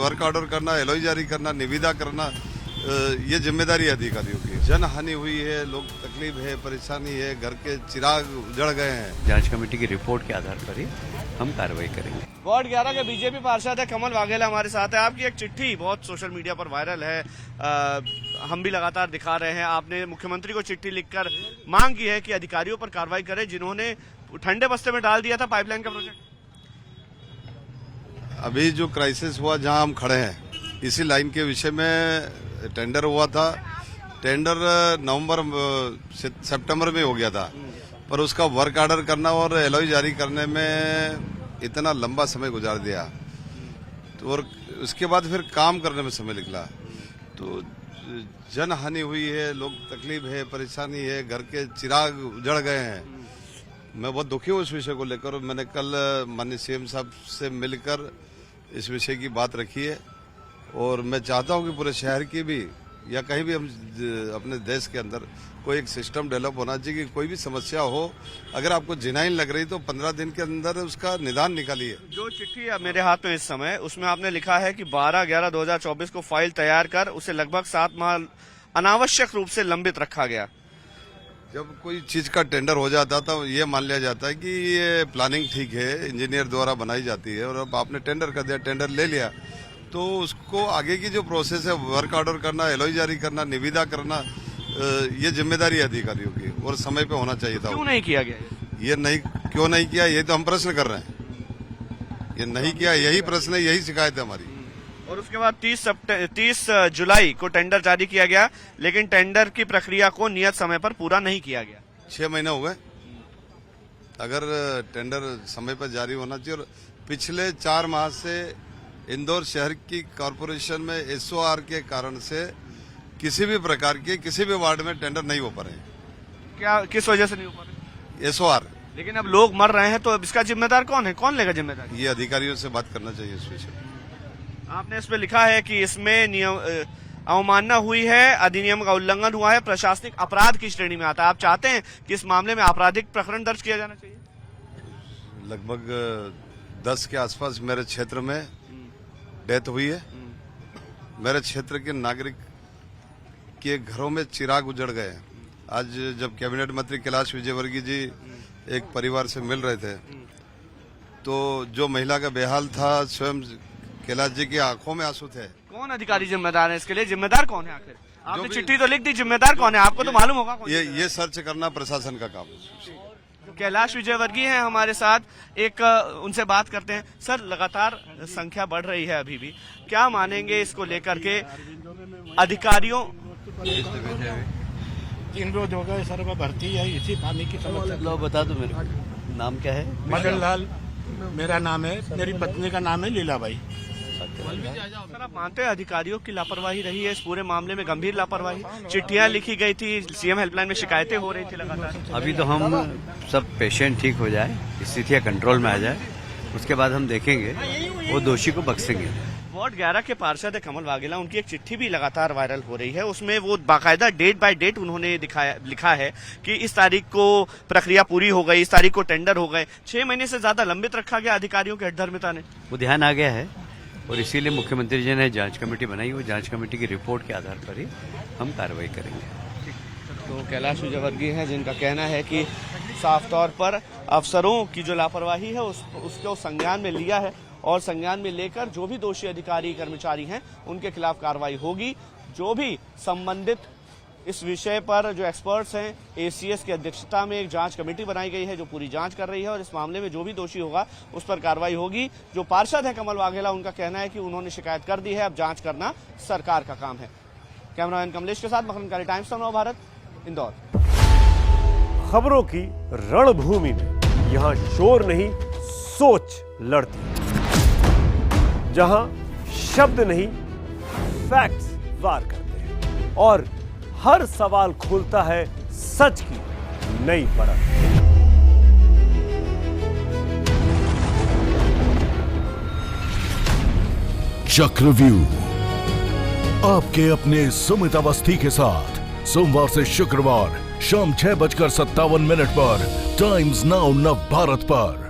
Work order करना, LOE जारी करना, निविदा करना, ये जिम्मेदारी है अधिकारियों की। जन हानि हुई है, लोग तकलीफ है, परेशानी है, घर के चिराग उजड़ गए हैं। जांच कमेटी की रिपोर्ट के आधार पर ही हम कार्रवाई करेंगे। वार्ड 11 के बीजेपी पार्षद है कमल वाघेला हमारे साथ है। आपकी एक चिट्ठी बहुत सोशल मीडिया पर वायरल है, हम भी लगातार दिखा रहे हैं। आपने मुख्यमंत्री को चिट्ठी लिखकर मांग की है कि अधिकारियों पर कार्रवाई करें जिन्होंने ठंडे बस्ते में डाल दिया था पाइपलाइन का प्रोजेक्ट। अभी जो क्राइसिस हुआ जहां हम खड़े हैं, इसी लाइन के विषय में टेंडर हुआ था। टेंडर सितंबर में हो गया था, पर उसका वर्क ऑर्डर करना और एलओई जारी करने में इतना लंबा समय गुजार दिया, तो और उसके बाद फिर काम करने में समय निकला। तो जन हानि हुई है, लोग तकलीफ है, परेशानी है, घर के चिराग उजड़ गए हैं। मैं बहुत दुखी हूँ इस विषय को लेकर। मैंने कल माननीय सीएम साहब से मिलकर इस विषय की बात रखी है, और मैं चाहता हूं कि पूरे शहर की भी या कहीं भी हम अपने देश के अंदर कोई एक सिस्टम डेवलप होना चाहिए कि कोई भी समस्या हो, अगर आपको जिनाइन लग रही तो 15 दिन के अंदर उसका निदान निकालिए। जो चिट्ठी है मेरे हाथ में इस समय, उसमें आपने लिखा है कि 12/11/2024 को फाइल तैयार कर उसे लगभग 7 माह अनावश्यक रूप से लंबित रखा गया। जब कोई चीज का टेंडर हो जाता तो ये मान लिया जाता है कि ये प्लानिंग ठीक है, इंजीनियर द्वारा बनाई जाती है, और अब आपने टेंडर कर दिया, टेंडर ले लिया, तो उसको आगे की जो प्रोसेस है, वर्क ऑर्डर करना, एलओई जारी करना, निविदा करना, ये जिम्मेदारी है अधिकारियों की, और समय पे होना चाहिए था। क्यों नहीं किया गया? ये नहीं क्यों नहीं किया, ये तो हम प्रश्न कर रहे हैं। ये नहीं किया, यही प्रश्न है, यही शिकायत है हमारी। और उसके बाद 30 जुलाई को टेंडर जारी किया गया, लेकिन टेंडर की प्रक्रिया को नियत समय पर पूरा नहीं किया गया। 6 महीने हो गए। अगर टेंडर समय पर जारी होना चाहिए। और पिछले 4 माह से इंदौर शहर की कॉरपोरेशन में एसओआर के कारण से किसी भी प्रकार के किसी भी वार्ड में टेंडर नहीं हो पा रहे हैं। क्या, किस वजह से नहीं हो पा रहे? एसओआर। लेकिन अब लोग मर रहे हैं, तो अब इसका जिम्मेदार कौन है? कौन लेगा जिम्मेदारी? ये अधिकारियों से बात करना चाहिए इस विषय में। आपने इसमें लिखा है कि इसमें नियम अवमानना हुई है, अधिनियम का उल्लंघन हुआ है, प्रशासनिक अपराध की श्रेणी में आता है। आप चाहते हैं कि इस मामले में आपराधिक प्रकरण दर्ज किया जाना चाहिए? लगभग 10 के आसपास मेरे क्षेत्र में डेथ हुई है। मेरे क्षेत्र के नागरिक के घरों में चिराग उजड़ गए हैं। आज जब कैबिनेट मंत्री कैलाश विजयवर्गीय जी एक परिवार से मिल रहे थे, तो जो महिला का बेहाल था, स्वयं कैलाश जी की आंखों में आंसू थे। कौन अधिकारी जिम्मेदार है इसके लिए? जिम्मेदार कौन है आखिर? आपने चिट्ठी तो लिख दी, जिम्मेदार कौन है? आपको तो मालूम होगा कौन ये सर्च करना प्रशासन का काम है। कैलाश विजयवर्गीय हैं हमारे साथ, एक उनसे बात करते हैं। सर, लगातार संख्या बढ़ रही है, अभी भी क्या मानेंगे इसको लेकर के अधिकारियों? इन जगह सर भर्ती है, इसी पानी की समस्या। लो बता दो, मेरे नाम क्या है? मदन लाल मेरा नाम है, मेरी पत्नी का नाम है लीलाबाई। सर, आप मानते हैं अधिकारियों की लापरवाही रही है इस पूरे मामले में? गंभीर लापरवाही, चिट्ठियां लिखी गई थी, सीएम हेल्पलाइन में शिकायतें हो रही थी लगातार। अभी तो हम सब पेशेंट ठीक हो जाए, स्थितियां कंट्रोल में आ जाए, उसके बाद हम देखेंगे, वो दोषी को बख्शेंगे। वार्ड 11 के पार्षद है कमल वाघेला, उनकी एक चिट्ठी भी लगातार वायरल हो रही है। उसमें वो बाकायदा डेट बाय डेट उन्होंने लिखा है कि इस तारीख को प्रक्रिया पूरी हो गई, इस तारीख को टेंडर हो गए। 6 महीने से ज्यादा लंबित रखा गया अधिकारियों के हठधर्मिता ने। वो ध्यान आ गया है, और इसीलिए मुख्यमंत्री जी ने जांच कमेटी बनाई। वो जांच कमेटी की रिपोर्ट के आधार पर ही हम कार्रवाई करेंगे। तो कैलाश विजयवर्गीय हैं, जिनका कहना है कि साफ तौर पर अफसरों की जो लापरवाही है उसको संज्ञान में लिया है, और संज्ञान में लेकर जो भी दोषी अधिकारी कर्मचारी हैं उनके खिलाफ कार्रवाई होगी। जो भी संबंधित इस विषय पर जो एक्सपर्ट्स हैं, एसीएस की अध्यक्षता में एक जांच कमेटी बनाई गई है जो पूरी जांच कर रही है, और इस मामले में जो भी दोषी होगा उस पर कार्रवाई होगी। जो पार्षद है कमल वाघेला, उनका कहना है कि उन्होंने शिकायत कर दी है, अब जांच करना सरकार का काम है। कैमरामैन कमलेश के साथ मखनकारी, टाइम्स ऑफ नव भारत, इंदौर। खबरों की रणभूमि में यहाँ शोर नहीं, सोच लड़ती है। जहां शब्द नहीं, फैक्ट्स वार करते हैं, और हर सवाल खोलता है सच की नई परत। चक्रव्यूह आपके अपने सुमित अवस्थी के साथ सोमवार से शुक्रवार शाम 6:57 पर टाइम्स नाउ नव भारत पर।